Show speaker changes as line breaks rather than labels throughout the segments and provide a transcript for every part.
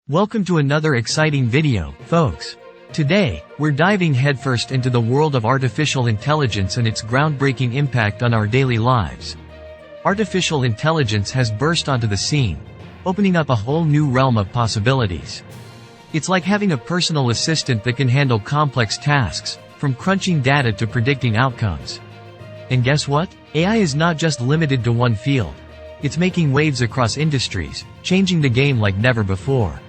Welcome to another exciting video, folks. Today, we're diving headfirst into the world of artificial intelligence and its groundbreaking impact on our daily lives. Artificial intelligence has burst onto the scene, opening up a whole new realm of possibilities. It's like having a personal assistant that can handle complex tasks, from crunching data to predicting outcomes. And guess what? AI is not just limited to one field. It's making waves across industries, changing the game like never before.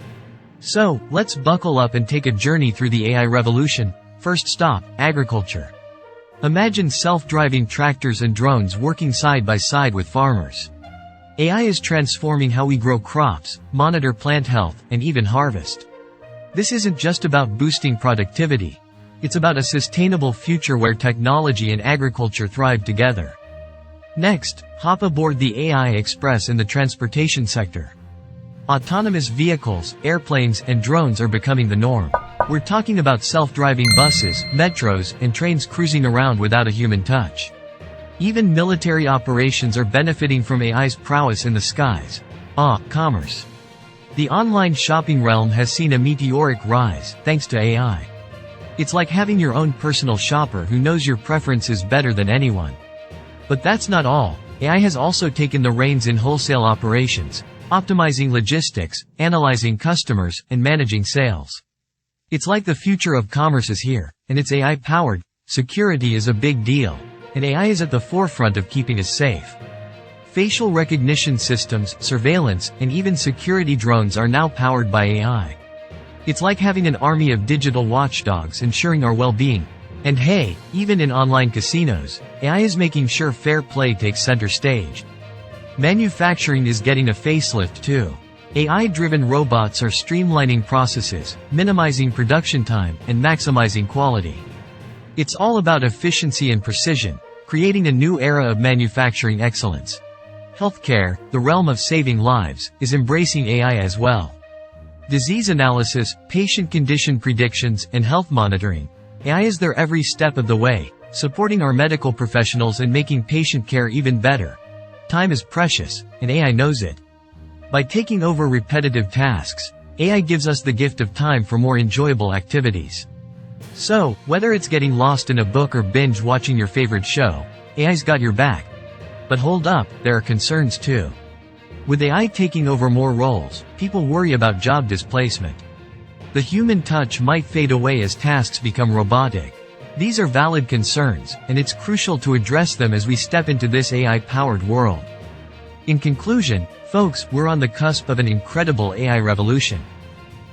So, let's buckle up and take a journey through the AI revolution. First stop, agriculture. Imagine self-driving tractors and drones working side by side with farmers. AI is transforming how we grow crops, monitor plant health, and even harvest. This isn't just about boosting productivity. It's about a sustainable future where technology and agriculture thrive together. Next, hop aboard the AI Express in the transportation sector. Autonomous vehicles, airplanes, and drones are becoming the norm. We're talking about self-driving buses, metros, and trains cruising around without a human touch. Even military operations are benefiting from AI's prowess in the skies. Commerce. The online shopping realm has seen a meteoric rise, thanks to AI. It's like having your own personal shopper who knows your preferences better than anyone. But that's not all. AI has also taken the reins in wholesale operations, optimizing logistics, analyzing customers, and managing sales. It's like the future of commerce is here, and it's AI-powered. Security is a big deal, and AI is at the forefront of keeping us safe. Facial recognition systems, surveillance, and even security drones are now powered by AI. It's like having an army of digital watchdogs ensuring our well-being. And hey, even in online casinos, AI is making sure fair play takes center stage. Manufacturing is getting a facelift too. AI-driven robots are streamlining processes, minimizing production time, and maximizing quality. It's all about efficiency and precision, creating a new era of manufacturing excellence. Healthcare, the realm of saving lives, is embracing AI as well. Disease analysis, patient condition predictions, and health monitoring. AI is there every step of the way, supporting our medical professionals and making patient care even better. Time is precious, and AI knows it. By taking over repetitive tasks, AI gives us the gift of time for more enjoyable activities. So, whether it's getting lost in a book or binge watching your favorite show, AI's got your back. But hold up, there are concerns too. With AI taking over more roles, people worry about job displacement. The human touch might fade away as tasks become robotic. These are valid concerns, and it's crucial to address them as we step into this AI-powered world. In conclusion, folks, we're on the cusp of an incredible AI revolution.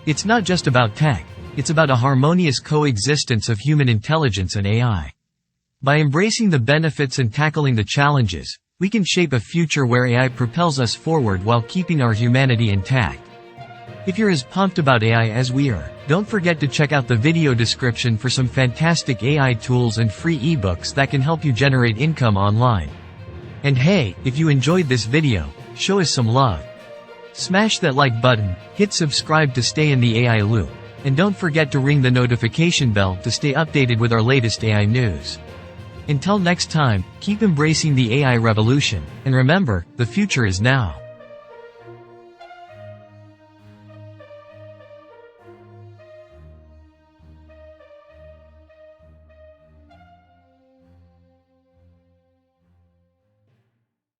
It's not just about tech, it's about a harmonious coexistence of human intelligence and AI. By embracing the benefits and tackling the challenges, we can shape a future where AI propels us forward while keeping our humanity intact. If you're as pumped about AI as we are, don't forget to check out the video description for some fantastic AI tools and free ebooks that can help you generate income online. And hey, if you enjoyed this video, show us some love. Smash that like button, hit subscribe to stay in the AI loop, and don't forget to ring the notification bell to stay updated with our latest AI news. Until next time, keep embracing the AI revolution, and remember, the future is now.